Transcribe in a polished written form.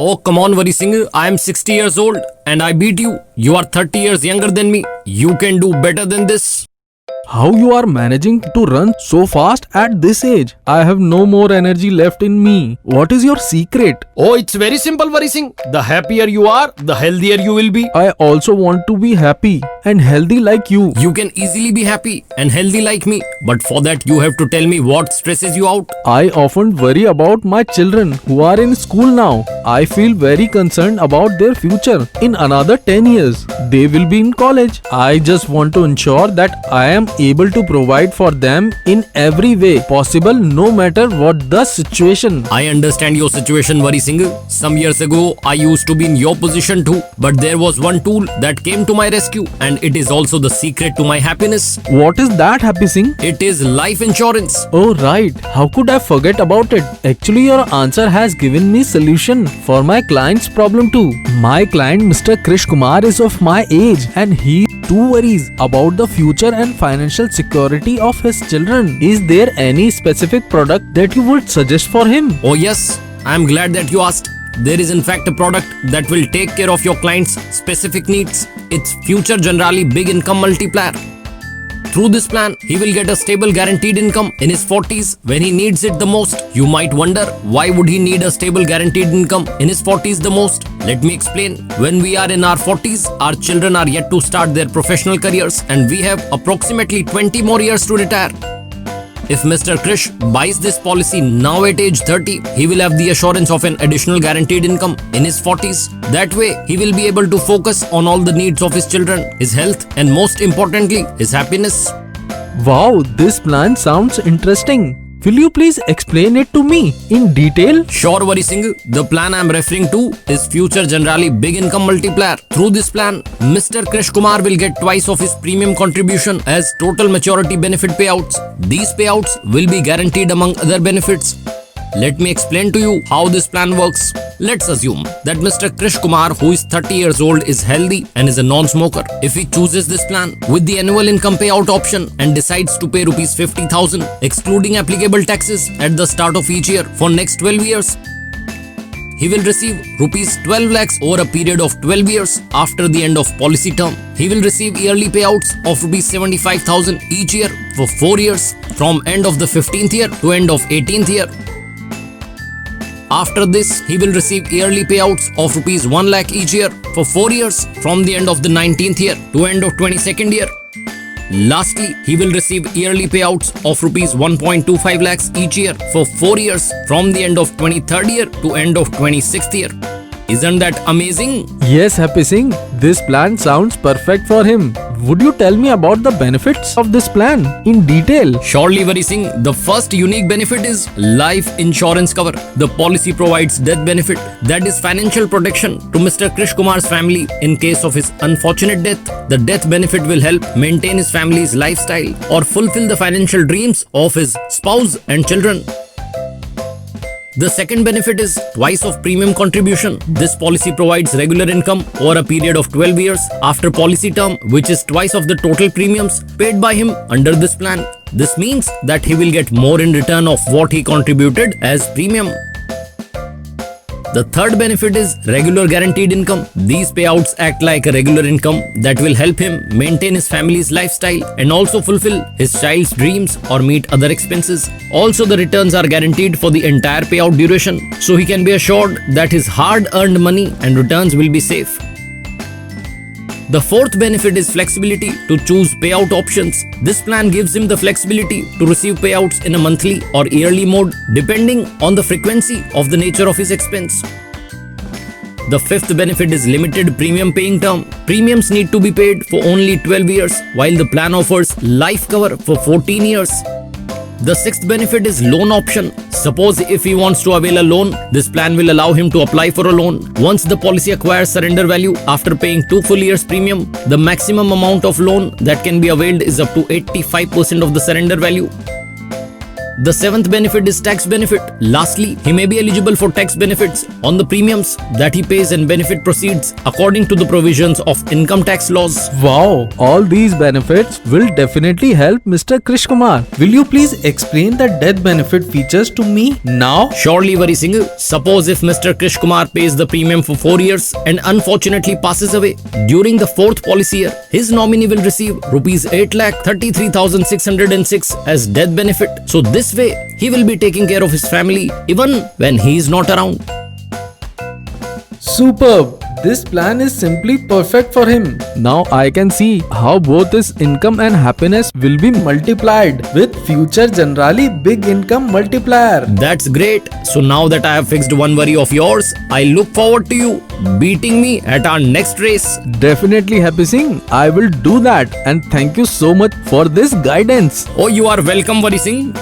Oh, come on, Vari Singh. I am 60 years old and I beat you. You are 30 years younger than me. You can do better than this. How you are managing to run so fast at this age? I have no more energy left in me. What is your secret? Oh, it's very simple, Vari Singh. The happier you are, the healthier you will be. I also want to be happy and healthy like you. You can easily be happy and healthy like me. But for that, you have to tell me what stresses you out. I often worry about my children who are in school now. I feel very concerned about their future. In another 10 years, they will be in college. I just want to ensure that I am able to provide for them in every way possible, no matter what the situation. I understand your situation, Vari Singh. Some years ago, I used to be in your position too. But there was one tool that came to my rescue, and it is also the secret to my happiness. What is that, Happy Singh? It is life insurance. Oh right, how could I forget about it? Actually, your answer has given me solution for my client's problem too. My client Mr. Krish Kumar is of my age and he too worries about the future and financial security of his children. Is there any specific product that you would suggest for him? Oh yes, I am glad that you asked. There is in fact a product that will take care of your client's specific needs. It's Future Generali Big Income Multiplier. Through this plan, he will get a stable guaranteed income in his 40s when he needs it the most. You might wonder, why would he need a stable guaranteed income in his 40s the most? Let me explain. When we are in our 40s, our children are yet to start their professional careers and we have approximately 20 more years to retire. If Mr. Krish buys this policy now at age 30, he will have the assurance of an additional guaranteed income in his 40s. That way, he will be able to focus on all the needs of his children, his health, and most importantly, his happiness. Wow, this plan sounds interesting. Will you please explain it to me in detail? Sure, Vari Singh. The plan I am referring to is Future Generali Big Income Multiplier. Through this plan, Mr. Krish Kumar will get twice of his premium contribution as total maturity benefit payouts. These payouts will be guaranteed among other benefits. Let me explain to you how this plan works. Let's assume that Mr. Krish Kumar, who is 30 years old, is healthy and is a non-smoker. If he chooses this plan with the annual income payout option and decides to pay rupees 50,000 excluding applicable taxes at the start of each year for next 12 years, he will receive rupees 12 lakhs over a period of 12 years after the end of policy term. He will receive yearly payouts of rupees 75,000 each year for 4 years from end of the 15th year to end of 18th year. After this, he will receive yearly payouts of rupees 1 lakh each year for 4 years from the end of the 19th year to end of 22nd year. Lastly, he will receive yearly payouts of rupees 1.25 lakhs each year for 4 years from the end of 23rd year to end of 26th year. Isn't that amazing? Yes, Happy Singh. This plan sounds perfect for him. Would you tell me about the benefits of this plan in detail? Surely, Vari Singh. The first unique benefit is life insurance cover. The policy provides death benefit, that is financial protection to Mr. Krish Kumar's family in case of his unfortunate death. The death benefit will help maintain his family's lifestyle or fulfill the financial dreams of his spouse and children. The second benefit is twice of premium contribution. This policy provides regular income over a period of 12 years after policy term, which is twice of the total premiums paid by him under this plan. This means that he will get more in return of what he contributed as premium. The third benefit is regular guaranteed income. These payouts act like a regular income that will help him maintain his family's lifestyle and also fulfill his child's dreams or meet other expenses. Also, the returns are guaranteed for the entire payout duration, so he can be assured that his hard-earned money and returns will be safe. The fourth benefit is flexibility to choose payout options. This plan gives him the flexibility to receive payouts in a monthly or yearly mode depending on the frequency of the nature of his expense. The fifth benefit is limited premium paying term. Premiums need to be paid for only 12 years while the plan offers life cover for 14 years. The sixth benefit is loan option. Suppose if he wants to avail a loan, this plan will allow him to apply for a loan. Once the policy acquires surrender value after paying 2 full years premium, the maximum amount of loan that can be availed is up to 85% of the surrender value. The seventh benefit is tax benefit. Lastly, he may be eligible for tax benefits on the premiums that he pays and benefit proceeds according to the provisions of income tax laws. Wow, all these benefits will definitely help Mr. Krish Kumar. Will you please explain the death benefit features to me now? Surely, Vari Singh. Suppose if Mr. Krish Kumar pays the premium for 4 years and unfortunately passes away during the 4th policy year, his nominee will receive rupees 8,33,606 as death benefit. So this way, he will be taking care of his family even when he is not around. Superb! This plan is simply perfect for him. Now I can see how both his income and happiness will be multiplied with future Generali big income multiplier. That's great. So now that I have fixed one worry of yours, I look forward to you beating me at our next race. Definitely, Happy Singh. I will do that, and thank you so much for this guidance. Oh, you are welcome, Vari Singh.